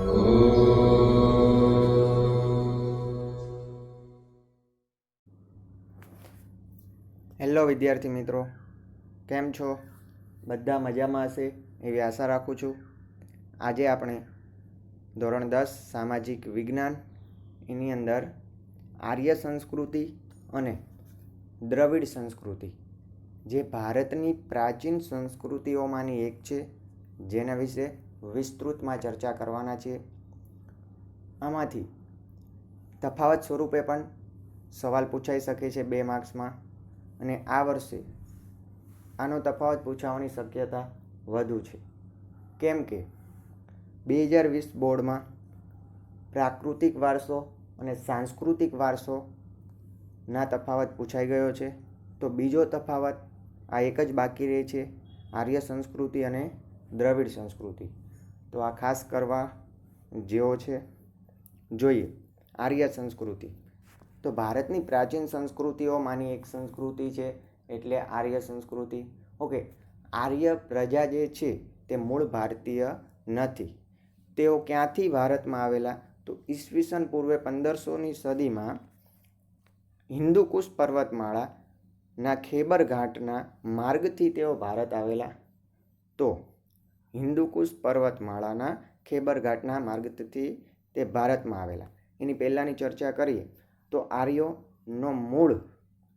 Hello વિદ્યાર્થી મિત્રો, કેમ છો? બધા મજામાં હશે એવી આશા રાખું છું. આજે આપણે ધોરણ 10 સામાજિક વિજ્ઞાન એની અંદર આર્ય સંસ્કૃતિ અને દ્રવિડ સંસ્કૃતિ જે ભારતની પ્રાચીન સંસ્કૃતિઓમાંની એક છે, જેના વિશે વિસ્તૃતમાં ચર્ચા કરવાના છે. આમાંથી તફાવત સ્વરૂપે પણ સવાલ પૂછાઈ શકે છે 2 માર્ક્સમાં, અને આ વર્ષે આનો તફાવત પૂછાવાની શક્યતા વધુ છે, કેમ કે 2020 બોર્ડમાં પ્રાકૃતિક વારસો અને સાંસ્કૃતિક વારસોના તફાવત પૂછાઈ ગયો છે. તો બીજો તફાવત આ એક જ બાકી રહે છે, આર્ય સંસ્કૃતિ અને દ્રવિડ સંસ્કૃતિ. તો આ ખાસ કરવા જેવો છે. જોઈએ આર્ય સંસ્કૃતિ. તો ભારતની પ્રાચીન સંસ્કૃતિઓમાંની એક સંસ્કૃતિ છે એટલે આર્ય સંસ્કૃતિ. ઓકે, આર્ય પ્રજા જે છે તે મૂળ ભારતીય નથી. તેઓ ક્યાંથી ભારતમાં આવેલા? તો ઈસવીસન પૂર્વે 1500ની સદીમાં હિન્દુકુશ પર્વતમાળાના ખેબર ઘાટના માર્ગથી તેઓ ભારત આવેલા. તો હિન્દુકુશ પર્વતમાળાના ખેબર ઘાટના માર્ગથી તે ભારતમાં આવેલા. એની પહેલાંની ચર્ચા કરીએ તો આર્યોનો મૂળ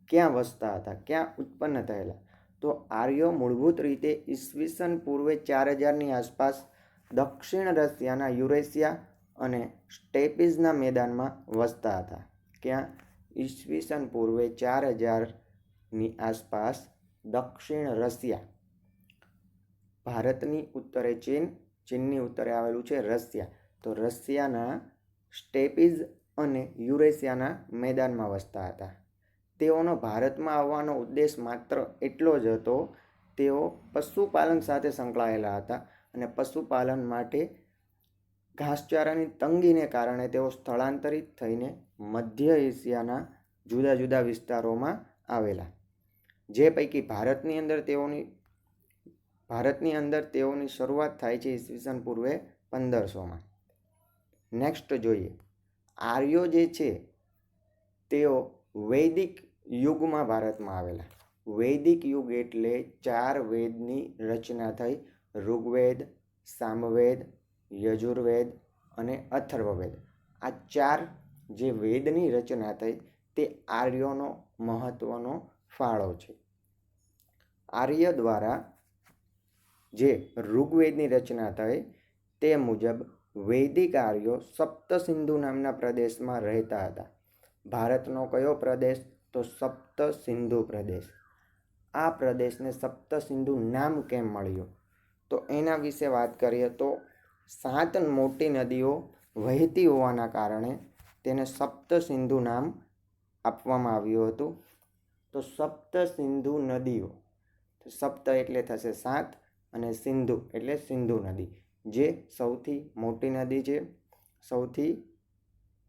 ક્યાં વસતા હતા, ક્યાં ઉત્પન્ન થયેલા? તો આર્યો મૂળભૂત રીતે ઈસવીસન પૂર્વે 4000ની આસપાસ દક્ષિણ રશિયાના યુરેશિયા અને સ્ટેપિઝના મેદાનમાં વસતા હતા. ક્યાં? ઈસવીસન પૂર્વે 4000ની આસપાસ દક્ષિણ રશિયા, ભારતની ઉત્તરે ચીન, ચીનની ઉત્તરે આવેલું છે રશિયા. તો રશિયાના સ્ટેપિઝ અને યુરેશિયાના મેદાનમાં વસતા હતા. તેઓનો ભારતમાં આવવાનો ઉદ્દેશ માત્ર એટલો જ હતો, તેઓ પશુપાલન સાથે સંકળાયેલા હતા અને પશુપાલન માટે ઘાસચારાની તંગીને કારણે તેઓ સ્થળાંતરિત થઈને મધ્ય એશિયાના જુદા જુદા વિસ્તારોમાં આવેલા, જે પૈકી ભારતની અંદર તેઓની શરૂઆત થાય છે ઈસવીસન પૂર્વે 1500માં. નેક્સ્ટ જોઈએ, આર્યો જે છે તેઓ વૈદિક યુગમાં ભારતમાં આવેલા. વૈદિક યુગ એટલે 4 વેદની રચના થઈ: ઋગ્વેદ, સામવેદ, યજુર્વેદ અને અથર્વવેદ. આ 4 જે વેદની રચના થઈ તે આર્યોનો મહત્વનો ફાળો છે. આર્ય દ્વારા જે ઋગ્વેદની રચના થઈ તે મુજબ વૈદિક આર્યો સપ્તસિંધુ નામના પ્રદેશમાં રહેતા હતા. ભારતનો કયો પ્રદેશ? તો સપ્તસિંધુ પ્રદેશ. આ પ્રદેશને સપ્તસિંધુ નામ કેમ મળ્યું? તો એના વિશે વાત કરીએ તો 7 મોટી નદીઓ વહેતી હોવાના કારણે તેને સપ્તસિંધુ નામ આપવામાં આવ્યું હતું. તો સપ્તસિંધુ નદીઓ, સપ્ત એટલે થશે 7 અને સિંધુ એટલે સિંધુ નદી, જે સૌથી મોટી નદી છે, સૌથી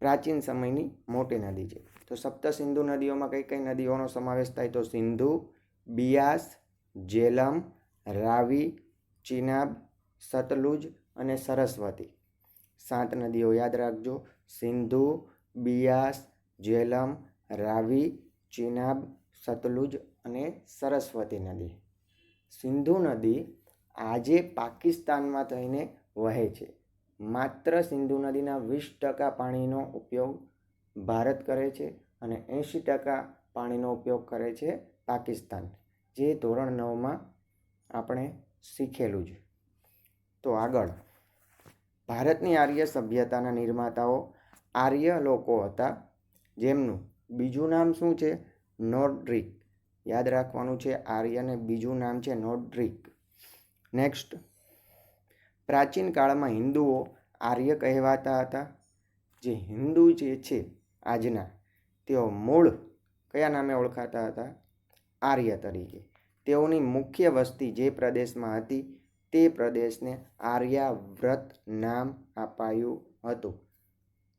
પ્રાચીન સમયની મોટી નદી છે. તો સપ્તસિંધુ નદીઓમાં કઈ કઈ નદીઓનો સમાવેશ થાય? તો સિંધુ, બિયાસ, જેલમ, રાવી, ચિનાબ, સતલુજ અને સરસ્વતી. 7 નદીઓ યાદ રાખજો: સિંધુ, બિયાસ, જેલમ, રાવી, ચિનાબ, સતલુજ અને સરસ્વતી નદી. સિંધુ નદી આજે પાકિસ્તાનમાં થઈને વહે છે. માત્ર સિંધુ નદીના 20% પાણીનો ઉપયોગ ભારત કરે છે અને 80% પાણીનો ઉપયોગ કરે છે પાકિસ્તાન, જે ધોરણ 9માં આપણે શીખેલું છે. તો આગળ, ભારતની આર્ય સભ્યતાના નિર્માતાઓ આર્ય લોકો હતા, જેમનું બીજું નામ શું છે? નોર્ડિક. યાદ રાખવાનું છે, આર્યને બીજું નામ છે નોર્ડિક. નેક્સ્ટ, પ્રાચીન કાળમાં હિન્દુઓ આર્ય કહેવાતા હતા. જે હિન્દુ જે છે આજના, તેઓ મૂળ કયા નામે ઓળખાતા હતા? આર્ય તરીકે. તેઓની મુખ્ય વસ્તી જે પ્રદેશમાં હતી તે પ્રદેશને આર્યાવ્રત નામ અપાયું હતું.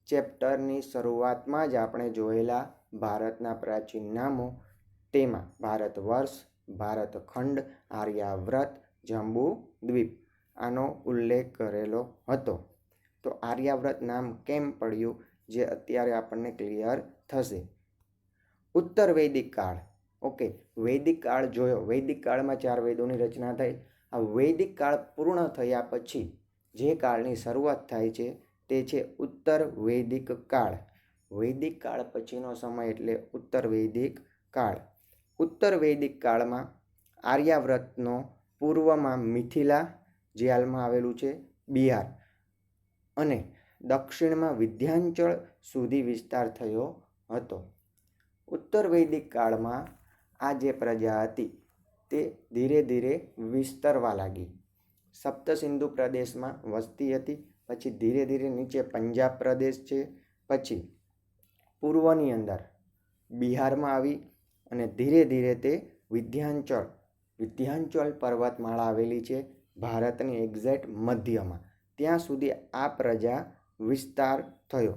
ચેપ્ટરની શરૂઆતમાં જ આપણે જોયેલા ભારતના પ્રાચીન નામો, તેમાં ભારત વર્ષ, ભારતખંડ, આર્યાવ્રત, જંબુ દ્વીપ આનો ઉલ્લેખ કરેલો હતો. તો આર્યાવ્રત નામ કેમ પડ્યું, જે અત્યારે આપણને ક્લિયર થશે. ઉત્તર વૈદિક કાળ. ઓકે, વૈદિક કાળ જોયો. વૈદિક કાળમાં 4 વેદોની રચના થઈ. આ વૈદિક કાળ પૂર્ણ થયા પછી જે કાળની શરૂઆત થાય છે તે છે ઉત્તર વૈદિક કાળ. વૈદિક કાળ પછીનો સમય એટલે ઉત્તર વૈદિક કાળ. ઉત્તર વૈદિક કાળમાં આર્યાવ્રતનો પૂર્વમાં મિથિલા, જે હાલમાં આવેલું છે બિહાર, અને દક્ષિણમાં વિંધ્યાચળ સુધી વિસ્તાર થયો હતો. ઉત્તર વૈદિક કાળમાં આ જે પ્રજા હતી તે ધીરે ધીરે વિસ્તરવા લાગી. સપ્તસિંધુ પ્રદેશમાં વસતી હતી, પછી ધીરે ધીરે નીચે પંજાબ પ્રદેશ છે, પછી પૂર્વની અંદર બિહારમાં આવી અને ધીરે ધીરે તે વિંધ્યાચળ પર્વતમાળા આવેલી છે ભારતની એક્ઝેક્ટ મધ્યમાં, ત્યાં સુધી આ પ્રજા વિસ્તાર થયો.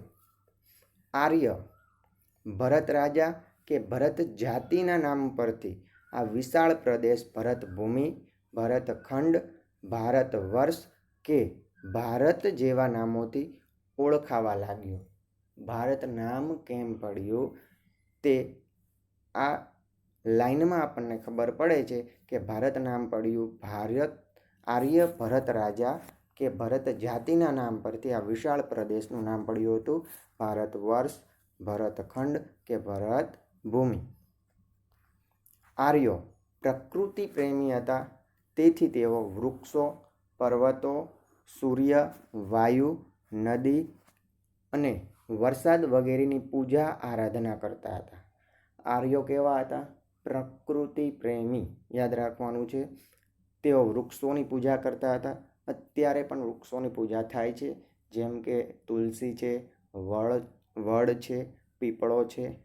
આર્ય ભરત રાજા કે ભરત જાતિના નામ પરથી આ વિશાળ પ્રદેશ ભરતભૂમિ, ભરતખંડ, ભારત વર્ષ કે ભારત જેવા નામોથી ઓળખાવા લાગ્યો. ભારત નામ કેમ પડ્યું તે આ લાઈનમાં આપણને ખબર પડે છે કે ભારત નામ પડ્યું આર્ય ભરત રાજા કે ભરત જાતિના નામ પરથી આ વિશાળ પ્રદેશનું નામ પડ્યું હતું ભારત વર્ષ, ભરતખંડ કે ભરત ભૂમિ. આર્યો પ્રકૃતિ પ્રેમી હતા, તેથી તેઓ વૃક્ષો, પર્વતો, સૂર્ય, વાયુ, નદી અને વરસાદ વગેરેની પૂજા આરાધના કરતા હતા. આર્યો કેવા હતા? પ્રકૃતિ પ્રેમી. યાદ રાખવાનું છે. તેઓ વૃક્ષોની પૂજા કરતા હતા. અત્યારે પણ વૃક્ષોની પૂજા થાય છે, જેમ કે તુલસી છે, વડ છે, પીપળો છે.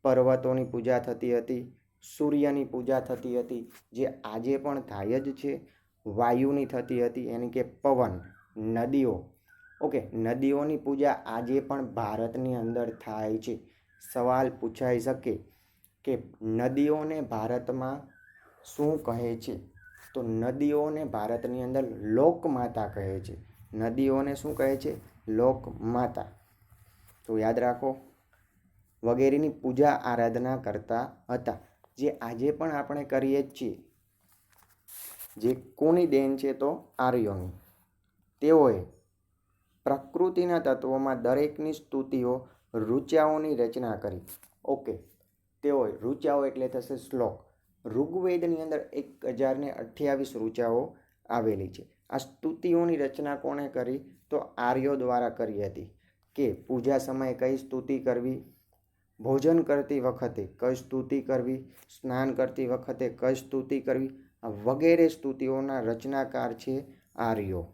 પર્વતોની પૂજા થતી હતી, સૂર્યની પૂજા થતી હતી, જે આજે પણ થાય જ છે. વાયુની થતી હતી, yani કે પવન, નદીઓ. ઓકે, નદીઓની પૂજા આજે પણ ભારતની અંદર થાય છે. સવાલ પૂછાઈ શકે કે નદીઓને ભારતમાં શું કહે છે? તો નદીઓને ભારતની અંદર લોકમાતા કહે છે. નદીઓને શું કહે છે? લોકમાતા. તો યાદ રાખો, વગેરેની પૂજા આરાધના કરતા હતા, જે આજે પણ આપણે કરીએ જ છીએ. જે કોની દેન છે? તો આર્યોની. તેઓએ પ્રકૃતિના તત્વોમાં દરેકની સ્તુતિઓ, ઋચાઓની રચના કરી. ઓકે, તેઓએ ઋચાઓ એટલે થશે શ્લોક. ઋગ્વેદની અંદર 1028 ઋચાઓ આવેલી છે. આ સ્તુતિઓની રચના કોણે કરી? તો આર્યો દ્વારા કરી હતી. કે પૂજા સમયે કઈ સ્તુતિ કરવી, ભોજન કરતી વખતે કઈ સ્તુતિ કરવી, સ્નાન કરતી વખતે કઈ સ્તુતિ કરવી, આ વગેરે સ્તુતિઓના રચનાકાર છે આર્યો.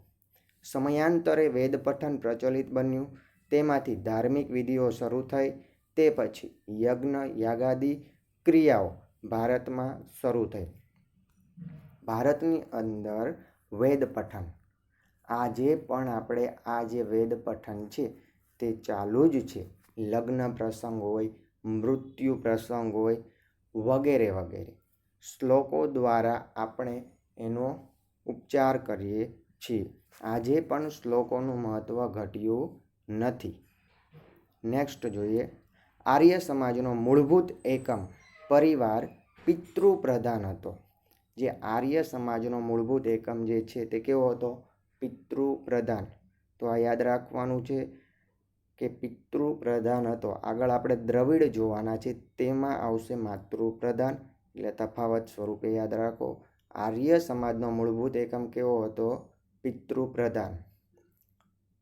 સમયાંતરે વેદ પઠન પ્રચલિત બન્યું, તેમાંથી ધાર્મિક વિધિઓ શરૂ થઈ. તે પછી યજ્ઞ, યાગાદી ક્રિયાઓ ભારતમાં શરૂ થઈ. ભારતની અંદર વેદ પઠન આજે પણ આપણે આ જે વેદ પઠન છે તે ચાલુ જ છે. લગ્ન પ્રસંગ હોય, મૃત્યુ પ્રસંગ હોય, વગેરે વગેરે શ્લોકો દ્વારા આપણે એનો ઉપચાર કરીએ છીએ. આજે પણ શ્લોકોનું મહત્ત્વ ઘટ્યું નથી. નેક્સ્ટ જોઈએ. આર્ય સમાજનો મૂળભૂત એકમ પરિવાર પિતૃપ્રધાન હતો. જે આર્ય સમાજનો મૂળભૂત એકમ જે છે તે કેવો હતો? પિતૃપ્રધાન. તો આ યાદ રાખવાનું છે કે પિતૃપ્રધાન હતો. આગળ આપણે દ્રવિડ જોવાના છે, તેમાં આવશે માતૃપ્રધાન, એટલે તફાવત સ્વરૂપે યાદ રાખો. આર્ય સમાજનો મૂળભૂત એકમ કેવો હતો? પિતૃપ્રધાન.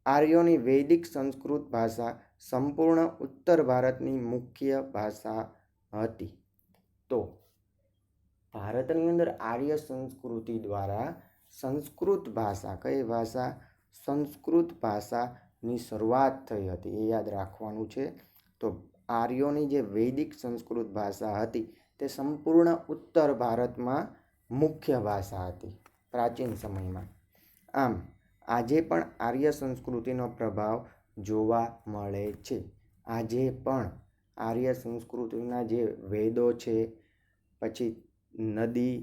આર્યોની વૈદિક સંસ્કૃત ભાષા સંપૂર્ણ ઉત્તર ભારતની મુખ્ય ભાષા હતી. તો ભારતની અંદર આર્ય સંસ્કૃતિ દ્વારા સંસ્કૃત ભાષા, કઈ ભાષા? સંસ્કૃત ભાષાની શરૂઆત થઈ હતી, એ યાદ રાખવાનું છે. તો આર્યોની જે વૈદિક સંસ્કૃત ભાષા હતી તે સંપૂર્ણ ઉત્તર ભારતમાં મુખ્ય ભાષા હતી પ્રાચીન સમયમાં. આમ આજે પણ આર્ય સંસ્કૃતિનો પ્રભાવ જોવા મળે છે. આજે પણ આર્ય સંસ્કૃતિના જે વેદો છે, પછી નદી,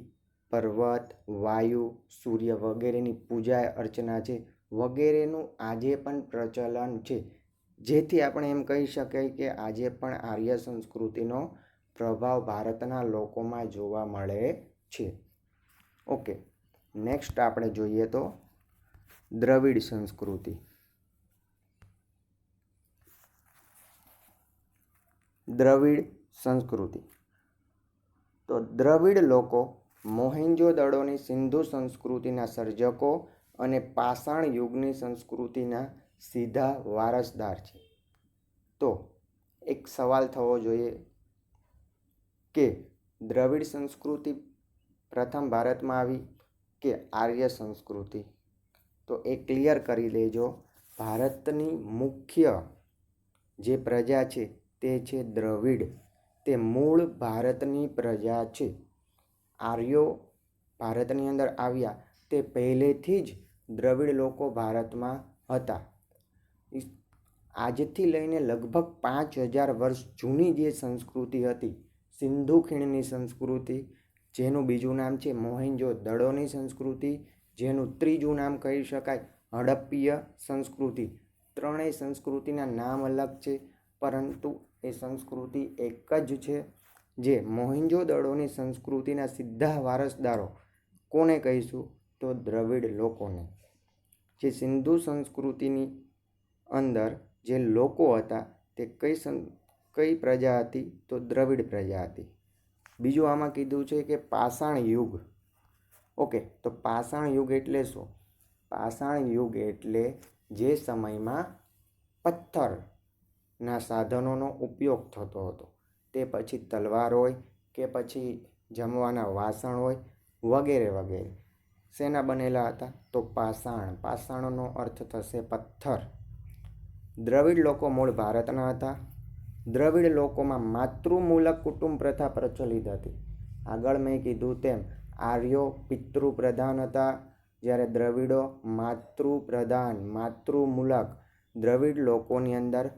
પર્વત, વાયુ, સૂર્ય વગેરેની પૂજા અર્ચના છે, વગેરેનું આજે પણ પ્રચલન છે, જેથી આપણે એમ કહી શકાય કે આજે પણ આર્ય સંસ્કૃતિનો પ્રભાવ ભારતના લોકોમાં જોવા મળે છે. ઓકે, નેક્સ્ટ આપણે જોઈએ તો દ્રવિડ સંસ્કૃતિ. દ્રવિડ સંસ્કૃતિ. તો દ્રવિડ લોકો મોહેન્જો-દડોની સિંધુ સંસ્કૃતિના સર્જકો અને પાષાણ યુગની સંસ્કૃતિના સીધા વારસદાર છે. તો એક સવાલ થવો જોઈએ કે દ્રવિડ સંસ્કૃતિ પ્રથમ ભારતમાં આવી કે આર્ય સંસ્કૃતિ? તો એ ક્લિયર કરી લેજો. ભારતની મુખ્ય જે પ્રજા છે તે છે દ્રવિડ. તે મૂળ ભારતની પ્રજા છે. આર્યો ભારતની અંદર આવ્યા તે પહેલેથી જ દ્રવિડ લોકો ભારતમાં હતા. આજથી લઈને લગભગ 5000 વર્ષ જૂની જે સંસ્કૃતિ હતી, સિંધુ ખીણની સંસ્કૃતિ, જેનું બીજું નામ છે મોહેન્જો-દડોની સંસ્કૃતિ, જેનું ત્રીજું નામ કહી શકાય હડપ્પીય સંસ્કૃતિ. ત્રણેય સંસ્કૃતિના નામ અલગ છે, પરંતુ એ સંસ્કૃતિ એક જ છે. જે મોહેન્જો-દડોની સંસ્કૃતિના સીધા વારસદારો કોને કહીશું? તો દ્રવિડ લોકોને. જે સિંધુ સંસ્કૃતિની અંદર જે લોકો હતા તે કઈ પ્રજા હતી? તો દ્રવિડ પ્રજા હતી. બીજું આમાં કીધું છે કે પાષાણ યુગ. ઓકે, તો પાષાણ યુગ એટલે શું? પાષાણ યુગ એટલે જે સમયમાં પથ્થરના સાધનોનો ઉપયોગ થતો હતો. તે પછી તલવાર હોય કે પછી જમવાના વાસણ હોય વગેરે વગેરે. શેના બનેલા હતા? તો પાષાણ. પાષાણનો અર્થ થશે પથ્થર. દ્રવિડ લોકો મૂળ ભારતના હતા. દ્રવિડ લોકોમાં માતૃમૂલક કુટુંબ પ્રથા પ્રચલિત હતી. આગળ મેં કીધું તેમ આર્યો પિતૃપ્રધાન હતા, જ્યારે દ્રવિડો માતૃપ્રધાન, માતૃમૂલક. દ્રવિડ લોકોની અંદર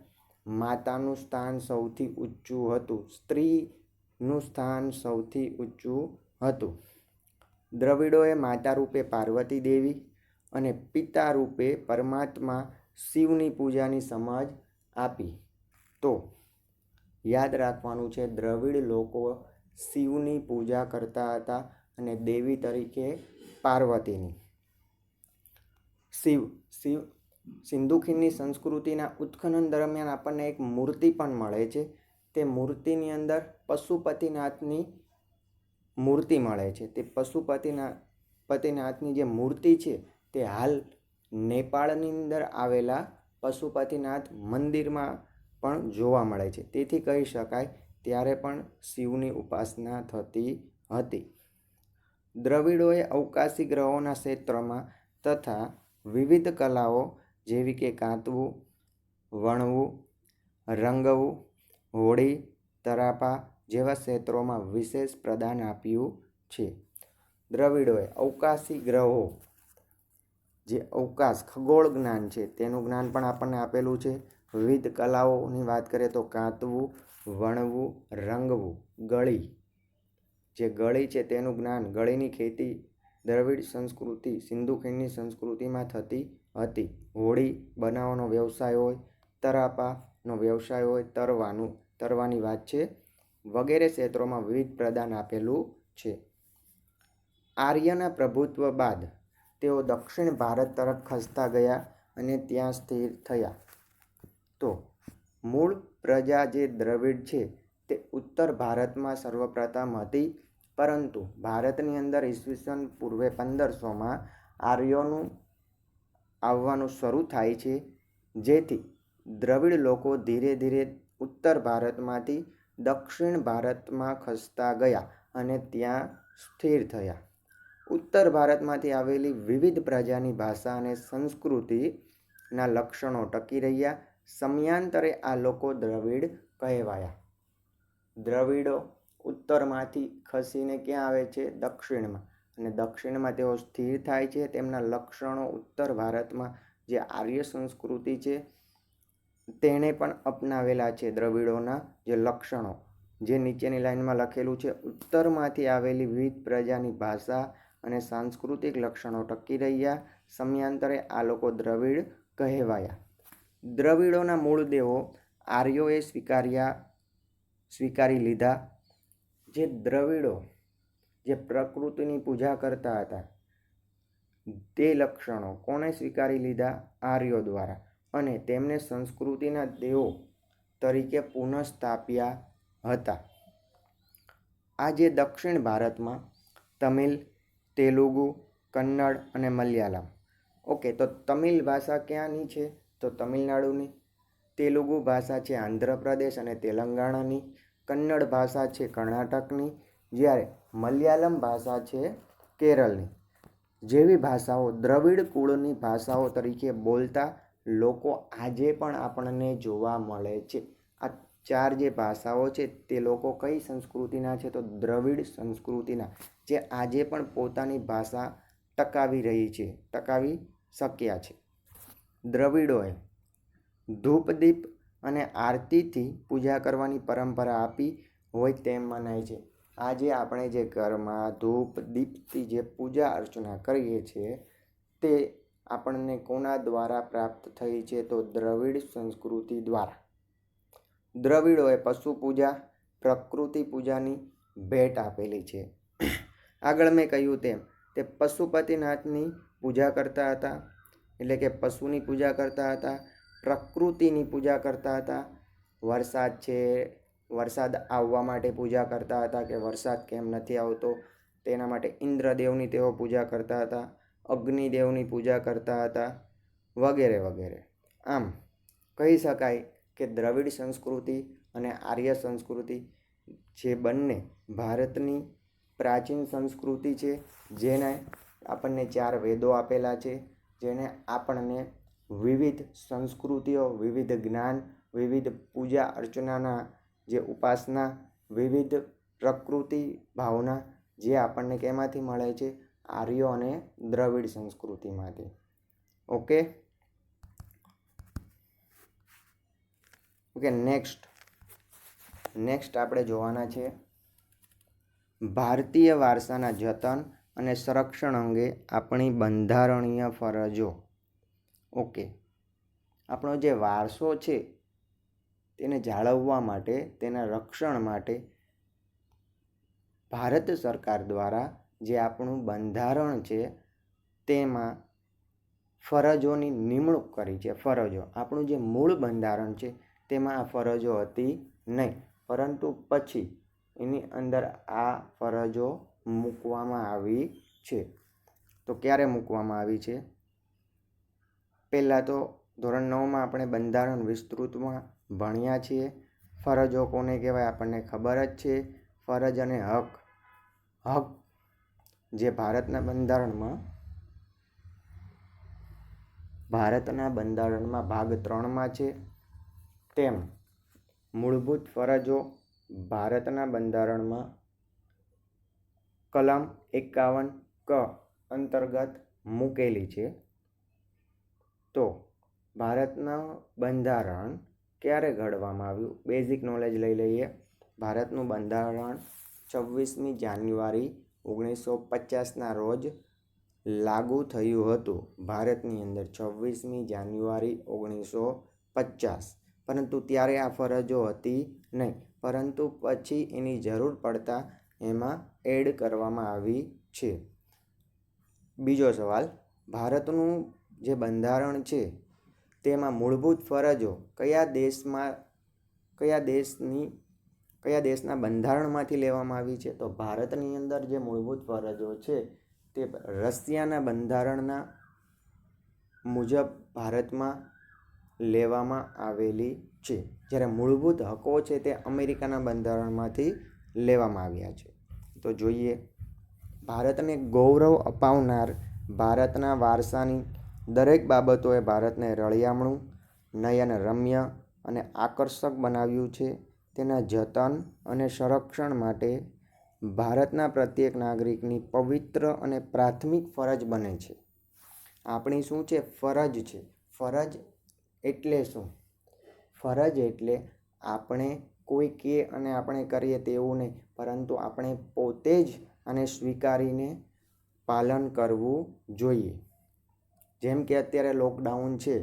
માતાનું સ્થાન સૌથી ઊંચું હતું, સ્ત્રીનું સ્થાન સૌથી ઊંચું હતું. દ્રવિડોએ માતા રૂપે પાર્વતી દેવી અને પિતા રૂપે પરમાત્મા શિવની પૂજાની સમજ આપી. તો યાદ રાખવાનું છે, દ્રવિડ લોકો શિવની પૂજા કરતા હતા અને દેવી તરીકે પાર્વતીની. શિવ સિંધુ ખીણની સંસ્કૃતિના ઉત્ખનન દરમિયાન આપણને એક મૂર્તિ પણ મળે છે. તે મૂર્તિની અંદર પશુપતિનાથની મૂર્તિ મળે છે. તે પશુપતિનાથની જે મૂર્તિ છે તે હાલ નેપાળની અંદર આવેલા પશુપતિનાથ મંદિરમાં પણ જોવા મળે છે. તેથી કહી શકાય ત્યારે પણ શિવની ઉપાસના થતી હતી. દ્રવિડોએ અવકાશી ગ્રહોના ક્ષેત્રમાં તથા વિવિધ કલાઓ જેવી કે કાંતવું, વણવું, રંગવું, હોડી, તરાપા જેવા ક્ષેત્રોમાં વિશેષ પ્રદાન આપ્યું છે. દ્રવિડોએ અવકાશી ગ્રહો, જે અવકાશ ખગોળ જ્ઞાન છે તેનું જ્ઞાન પણ આપણને આપેલું છે. વિવિધ કલાઓની વાત કરીએ તો કાંતવું, વણવું, રંગવું, ગળી, જે ગળી છે તેનું જ્ઞાન, ગળીની ખેતી દ્રવિડ સંસ્કૃતિ સિંધુ ખીણની સંસ્કૃતિમાં થતી હતી. હોડી બનાવવાનો વ્યવસાય હોય, તરાપાનો વ્યવસાય હોય, તરવાની વાત છે, વગેરે ક્ષેત્રોમાં વિવિધ પ્રદાન આપેલું છે. આર્યના પ્રભુત્વ બાદ તેઓ દક્ષિણ ભારત તરફ ખસતા ગયા અને ત્યાં સ્થિર થયા. તો મૂળ પ્રજા જે દ્રવિડ છે તે ઉત્તર ભારતમાં સર્વપ્રથમ હતી, પરંતુ ભારતની અંદર ઈસવીસન પૂર્વે 1500માં આર્યોનું આવવાનું શરૂ થાય છે, જેથી દ્રવિડ લોકો ધીરે ધીરે ઉત્તર ભારતમાંથી દક્ષિણ ભારતમાં ખસતા ગયા અને ત્યાં સ્થિર થયા. ઉત્તર ભારતમાંથી આવેલી વિવિધ પ્રજાની ભાષા અને સંસ્કૃતિના લક્ષણો ટકી રહ્યા. સમયાંતરે આ લોકો દ્રવિડ કહેવાયા. દ્રવિડો ઉત્તરમાંથી ખસીને ક્યાં આવે છે? દક્ષિણમાં. અને દક્ષિણમાં તેઓ સ્થિર થાય છે. તેમના લક્ષણો ઉત્તર ભારતમાં જે આર્ય સંસ્કૃતિ છે તેણે પણ અપનાવેલા છે. દ્રવિડોના જે લક્ષણો જે નીચેની લાઈનમાં લખેલું છે, ઉત્તરમાંથી આવેલી વિવિધ પ્રજાની ભાષા અને સાંસ્કૃતિક લક્ષણો ટકી રહ્યા. સમયાંતરે આ લોકો દ્રવિડ કહેવાયા. દ્રવિડોના મૂળ દેવો આર્યોએ સ્વીકારી લીધા. જે દ્રવિડો જે પ્રકૃતિની પૂજા કરતા હતા તે લક્ષણો કોણે સ્વીકારી લીધા? આર્યો દ્વારા. અને તેમને સંસ્કૃતિના દેવો તરીકે પુનઃસ્થાપ્યા હતા. આજે દક્ષિણ ભારતમાં તમિલ, તેલુગુ, કન્નડ અને મલયાલમ. ઓકે, તો તમિલ ભાષા ક્યાંની છે? તો તમિલનાડુની. તેલુગુ ભાષા છે આંધ્રપ્રદેશ અને તેલંગાણાની. કન્નડ ભાષા છે કર્ણાટકની. જ્યારે મલયાલમ ભાષા છે કેરળની. જેવી ભાષાઓ દ્રવિડ કુળની ભાષાઓ તરીકે બોલતા લોકો આજે પણ આપણને જોવા મળે છે. આ 4 જે ભાષાઓ છે તે લોકો કઈ સંસ્કૃતિના છે? તો દ્રવિડ સંસ્કૃતિના, જે આજે પણ પોતાની ભાષા ટકાવી શક્યા છે. દ્રવિડોએ ધૂપદીપ અને આરતીથી પૂજા કરવાની પરંપરા આપી હોય તેમ મનાય છે. આજે આપણે જે ઘરમાં ધૂપ દીપથી જે પૂજા અર્ચના કરીએ છીએ તે આપણને કોના દ્વારા પ્રાપ્ત થઈ છે? તો દ્રવિડ સંસ્કૃતિ દ્વારા. દ્રવિડોએ પશુ પૂજા, પ્રકૃતિ પૂજાની ભેટ આપેલી છે. આગળ મેં કહ્યું તેમ તે પશુપતિનાથની પૂજા કરતા હતા, એટલે કે પશુની પૂજા કરતા હતા. પ્રકૃતિની પૂજા કરતા હતા. વરસાદ છે, વરસાદ આવવા માટે પૂજા કરતા હતા કે વરસાદ કેમ નથી આવતો તેના માટે ઇન્દ્રદેવની તેઓ પૂજા કરતા હતા. અગ્નિદેવની પૂજા કરતા હતા, વગેરે વગેરે. આમ કહી શકાય કે દ્રવિડ સંસ્કૃતિ અને આર્ય સંસ્કૃતિ જે બંને ભારતની પ્રાચીન સંસ્કૃતિ છે, જેને આપણને 4 વેદો આપેલા છે, જેને આપણને વિવિધ સંસ્કૃતિઓ, વિવિધ જ્ઞાન, વિવિધ પૂજા અર્ચનાના જે ઉપાસના, વિવિધ પ્રકૃતિ ભાવના જે આપણને કેમાંથી મળે છે? આર્યો અને દ્રવિડ સંસ્કૃતિમાંથી. ઓકે, નેક્સ્ટ આપણે જોવાના છે ભારતીય વારસાના જતન અને સંરક્ષણ અંગે આપણી બંધારણીય ફરજો. ઓકે, આપણો જે વારસો છે તેને જાળવવા માટે, તેના રક્ષણ માટે ભારત સરકાર દ્વારા જે આપણું બંધારણ છે તેમાં ફરજોની નિમણૂક કરી છે. ફરજો, આપણું જે મૂળ બંધારણ છે તેમાં આ ફરજો હતી નહીં, પરંતુ પછી એની અંદર આ ફરજો મૂકવામાં આવી છે. તો ક્યારે મૂકવામાં આવી છે? પહેલાં તો ધોરણ 9માં આપણે બંધારણ વિસ્તૃતમાં ભણ્યા છીએ. ફરજો કોને કહેવાય આપણને ખબર જ છે. ફરજ અને હક જે ભારતના બંધારણમાં ભાગ 3માં છે, તેમ મૂળભૂત ફરજો ભારતના બંધારણમાં કલમ 51 ક અંતર્ગત મૂકેલી છે. તો ભારતનું બંધારણ ક્યારે ઘડવામાં આવ્યું? બેઝિક નોલેજ લઈ લઈએ. ભારતનું બંધારણ 26મી જાન્યુઆરી 1950ના રોજ લાગુ થયું હતું. ભારતની અંદર 26મી જાન્યુઆરી 1950. પરંતુ ત્યારે આ ફરજો હતી નહીં, પરંતુ પછી એની જરૂર પડતા એમાં એડ કરવામાં આવી છે. બીજો સવાલ, ભારતનું જે બંધારણ છે તેમાં મૂળભૂત ફરજો કયા દેશના બંધારણમાંથી લેવામાં આવી છે? તો ભારતની અંદર જે મૂળભૂત ફરજો છે તે રશિયાના બંધારણના મુજબ ભારતમાં લેવામાં આવેલી છે. જ્યારે મૂળભૂત હકો છે તે અમેરિકાના બંધારણમાંથી લેવામાં આવ્યા છે. તો જોઈએ, ભારતને ગૌરવ અપાવનાર ભારતના વારસાની દરેક બાબતોએ ભારતને રળિયામણું, નયનરમ્ય અને આકર્ષક બનાવ્યું છે. તેના જતન અને સંરક્ષણ માટે ભારતના પ્રત્યેક નાગરિકની પવિત્ર અને પ્રાથમિક ફરજ બને છે. આપણી શું છે? ફરજ છે. ફરજ એટલે શું? ફરજ એટલે આપણે કોઈ કહે અને આપણે કરીએ તેવું નહીં, પરંતુ આપણે પોતે જ આને સ્વીકારીને પાલન કરવું જોઈએ. જેમ કે અત્યારે લોકડાઉન છે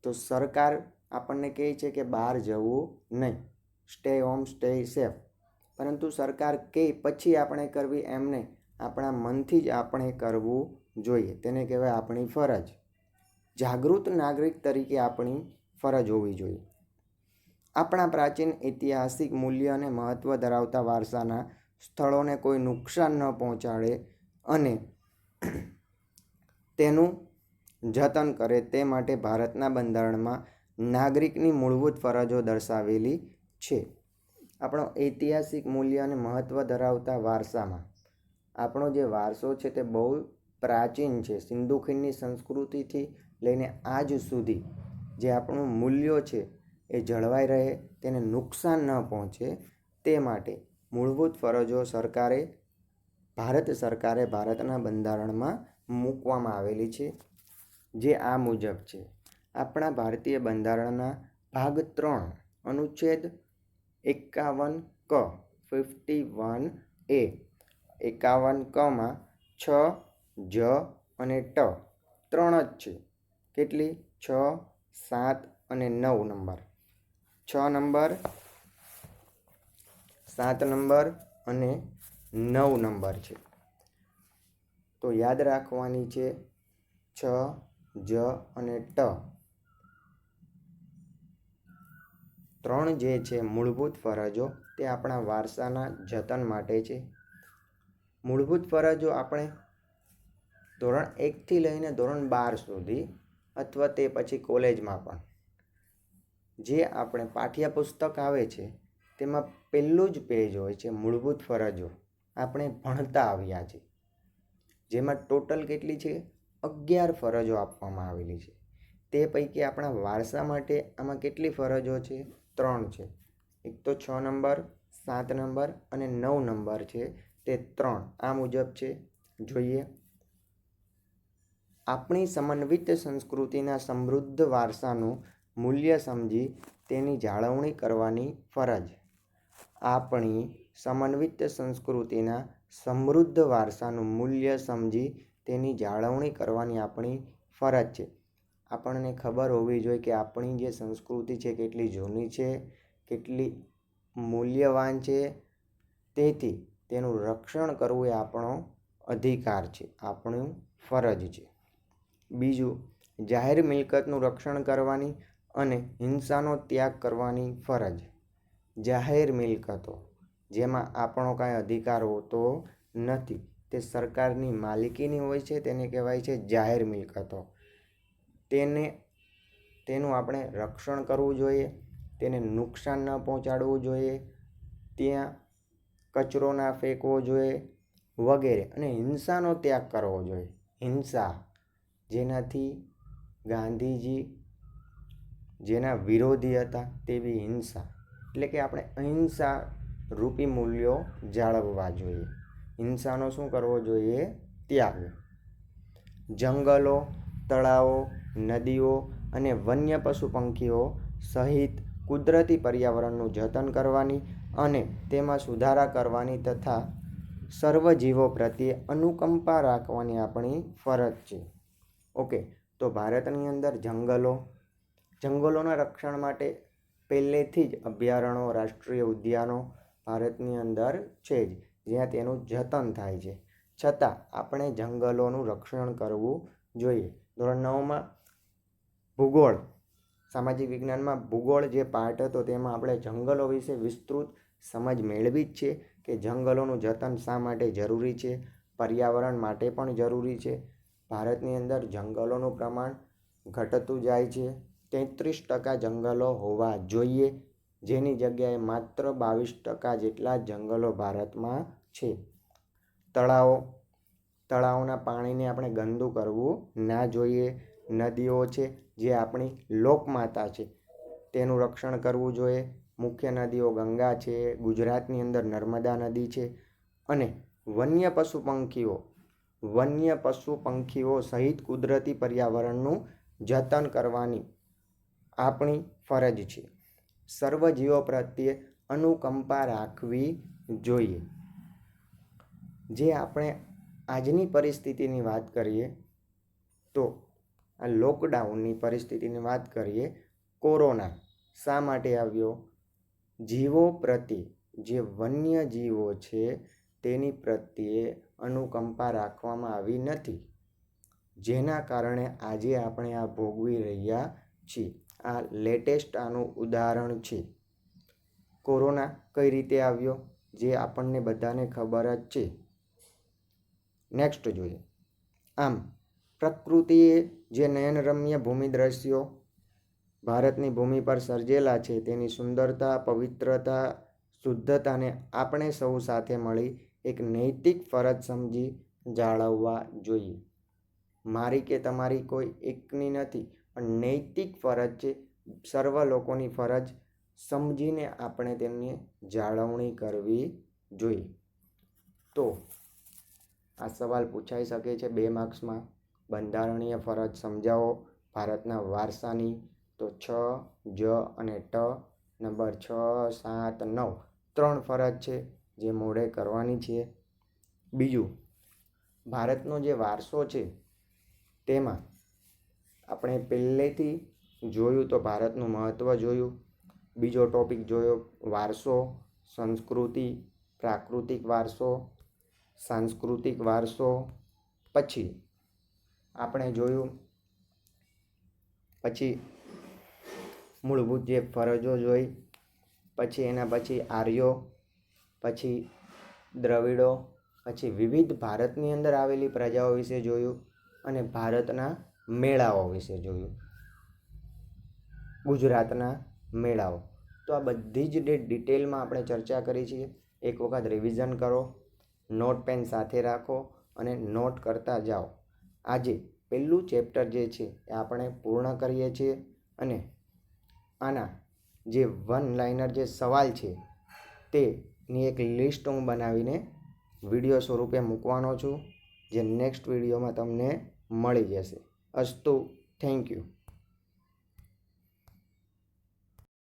તો સરકાર આપણને કહે છે કે બહાર જવું નહીં, સ્ટે હોમ સ્ટે સેફ, પરંતુ સરકાર કહે પછી આપણે કરવી એમ નહીં, આપણા મનથી જ આપણે કરવું જોઈએ. તેને કહેવાય આપણી ફરજ. જાગૃત નાગરિક તરીકે આપણી ફરજ હોવી જોઈએ. આપણા પ્રાચીન ઐતિહાસિક મૂલ્ય અને મહત્ત્વ ધરાવતા વારસાના સ્થળોને કોઈ નુકસાન ન પહોંચાડે અને તેનું જતન કરે તે માટે ભારતના બંધારણમાં નાગરિકની મૂળભૂત ફરજો દર્શાવેલી છે. આપણો ઐતિહાસિક મૂલ્ય અને મહત્ત્વ ધરાવતા વારસામાં આપણો જે વારસો છે તે બહુ પ્રાચીન છે. સિંધુ ખીણની સંસ્કૃતિથી લઈને આજ સુધી જે આપણું મૂલ્યો છે એ જળવાઈ રહે, તેને નુકસાન ન પહોંચે તે માટે મૂળભૂત ફરજો ભારત સરકારે ભારતના બંધારણમાં મૂકવામાં આવેલી છે, જે આ મુજબ છે. આપણા ભારતીય બંધારણના ભાગ 3 અનુચ્છેદ 51 ક 51A 51 કમાં 6 જ અને ટ 3 જ છે. કેટલી? 6, 7 અને 9 નંબર. 6 નંબર, 7 નંબર અને 9 નંબર છે. તો યાદ રાખવાની છે 6, જ અને ટ 3 જે છે મૂળભૂત ફરજો તે આપણા વારસાના જતન માટે છે. મૂળભૂત ફરજો આપણે ધોરણ 1થી લઈને ધોરણ 12 સુધી અથવા તે પછી કોલેજમાં પણ જે આપણે પાઠ્યપુસ્તક આવે છે તેમાં પહેલું જ પેજ હોય છે મૂળભૂત ફરજો. આપણે ભણતા આવ્યા છે, જેમાં ટોટલ કેટલી છે? 11 ફરજો આપવામાં આવેલી છે. તે પૈકી આપણા વારસા માટે આમાં કેટલી ફરજો છે? 3 છે. એક તો 6 નંબર, 7 નંબર અને 9 નંબર છે, તે 3 આ મુજબ છે. જોઈએ. આપણી સમન્વિત સંસ્કૃતિના સમૃદ્ધ વારસાનું મૂલ્ય સમજી તેની જાળવણી કરવાની ફરજ. આપણી સમન્વિત સંસ્કૃતિના સમૃદ્ધ વારસાનું મૂલ્ય સમજી તેની જાળવણી કરવાની આપણી ફરજ છે. આપણને ખબર હોવી જોઈએ કે આપણી જે સંસ્કૃતિ છે કેટલી જૂની છે, કેટલી મૂલ્યવાન છે. તેથી તેનું રક્ષણ કરવું એ આપણો અધિકાર છે, આપણું ફરજ છે. બીજું, જાહેર મિલકતનું રક્ષણ કરવાની અને હિંસાનો ત્યાગ કરવાની ફરજ. જાહેર મિલકતો જેમાં આપણો કાંઈ અધિકાર હોતો નથી, તે સરકારની માલિકીની હોય છે, તેને કહેવાય છે જાહેર મિલકતો. તેનું આપણે રક્ષણ કરવું જોઈએ, તેને નુકસાન ન પહોંચાડવું જોઈએ, ત્યાં કચરો ના ફેંકવો જોઈએ વગેરે. અને હિંસાનો ત્યાગ કરવો જોઈએ. હિંસા જેનાથી ગાંધીજી જેના વિરોધી હતા તેવી હિંસા, એટલે કે આપણે અહિંસા રૂપી મૂલ્યો જાળવવા જોઈએ. હિંસાનો શું કરવો જોઈએ? ત્યાગ. જંગલો, તળાવો, નદીઓ અને વન્ય પશુ પંખીઓ સહિત કુદરતી પર્યાવરણનું જતન કરવાની અને તેમાં સુધારા કરવાની તથા સર્વજીવો પ્રત્યે અનુકંપા રાખવાની આપણી ફરજ છે. ઓકે, તો ભારતની અંદર જંગલોના રક્ષણ માટે પહેલેથી જ અભયારણ્યો, રાષ્ટ્રીય ઉદ્યાનો ભારતની અંદર છે જ, જ્યાં તેનું જતન થાય છે. છતાં આપણે જંગલોનું રક્ષણ કરવું જોઈએ. ધોરણ 9માં ભૂગોળ, સામાજિક વિજ્ઞાનમાં ભૂગોળ જે પાર્ટ હતો તેમાં આપણે જંગલો વિશે વિસ્તૃત સમજ મેળવી જ છે કે જંગલોનું જતન શા માટે જરૂરી છે, પર્યાવરણ માટે પણ જરૂરી છે. ભારતની અંદર જંગલોનું પ્રમાણ ઘટતું જાય છે. 33% જંગલો હોવા જોઈએ, જેની જગ્યાએ માત્ર 22% જેટલા જંગલો ભારતમાં છે. તળાવોના પાણીને આપણે ગંદુ કરવું ના જોઈએ. નદીઓ છે જે આપણી લોકમાતા છે, તેનું રક્ષણ કરવું જોઈએ. મુખ્ય નદીઓ ગંગા છે, ગુજરાતની અંદર નર્મદા નદી છે. અને વન્ય પશુ પંખીઓ સહિત કુદરતી પર્યાવરણનું જતન કરવાની આપણી ફરજ છે. સર્વજીવો પ્રત્યે અનુકંપા રાખવી જોઈએ. જે આપણે આજની પરિસ્થિતિની વાત કરીએ તો આ લોકડાઉનની પરિસ્થિતિની વાત કરીએ. કોરોના શા માટે આવ્યો? જીવો પ્રત્યે, જે વન્ય જીવો છે તેની પ્રત્યે અનુકંપા રાખવામાં આવી નથી, જેના કારણે આજે આપણે આ ભોગવી રહ્યા છીએ. આ લેટેસ્ટ આનું ઉદાહરણ છે. કોરોના કઈ રીતે આવ્યો જે આપણને બધાને ખબર જ છે. નેક્સ્ટ જોઈએ. આમ પ્રકૃતિએ જે નયનરમ્ય ભૂમિ દ્રશ્યો ભારતની ભૂમિ પર સર્જેલા છે તેની સુંદરતા, પવિત્રતા, શુદ્ધતાને આપણે સૌ સાથે મળી એક નૈતિક ફરજ સમજી જાળવવા જોઈએ. મારી કે તમારી કોઈ એકની નથી, પણ નૈતિક ફરજ છે. સર્વ લોકોની ફરજ સમજીને આપણે તેમની જાળવણી કરવી જોઈએ. તો આ સવાલ પૂછાઈ શકે છે 2 માર્ક્સમાં. બંધારણીય ફરજ સમજાવો ભારતના વારસાની. તો 6, જ અને ટ. નંબર 6, 7, 9 3 ફરજ છે જે મોઢે કરવાની છે. બીજું, ભારતનો જે વારસો છે તેમાં આપણે પહેલેથી જોયું તો ભારતનું મહત્ત્વ જોયું. બીજો ટોપિક જોયો વારસો, સંસ્કૃતિ, પ્રાકૃતિક વારસો, સાંસ્કૃતિક વારસો. પછી આપણે જોયું મૂળભૂત જે ફરજો જોઈ. પછી એના પછી આર્યો, પછી દ્રવિડો, પછી વિવિધ ભારતની અંદર આવેલી પ્રજાઓ વિશે જોયું અને ભારતના મેળાઓ વિશે જોયું. ગુજરાતના મેળાઓ. તો આ બધી જ ડિટેલમાં આપણે ચર્ચા કરી છીએ. એક વખત રિવિઝન કરો, નોટ પેન સાથે રાખો અને નોટ કરતા જાઓ. આજે પહેલું ચેપ્ટર જે છે એ આપણે પૂર્ણ કરીએ છીએ અને આના જે વન લાઇનર જે સવાલ છે તેની એક લિસ્ટ હું બનાવીને વિડીયો સ્વરૂપે મૂકવાનો છું, જે નેક્સ્ટ વિડીયોમાં તમને મળી જશે. અસ્તુ, થેન્ક યુ.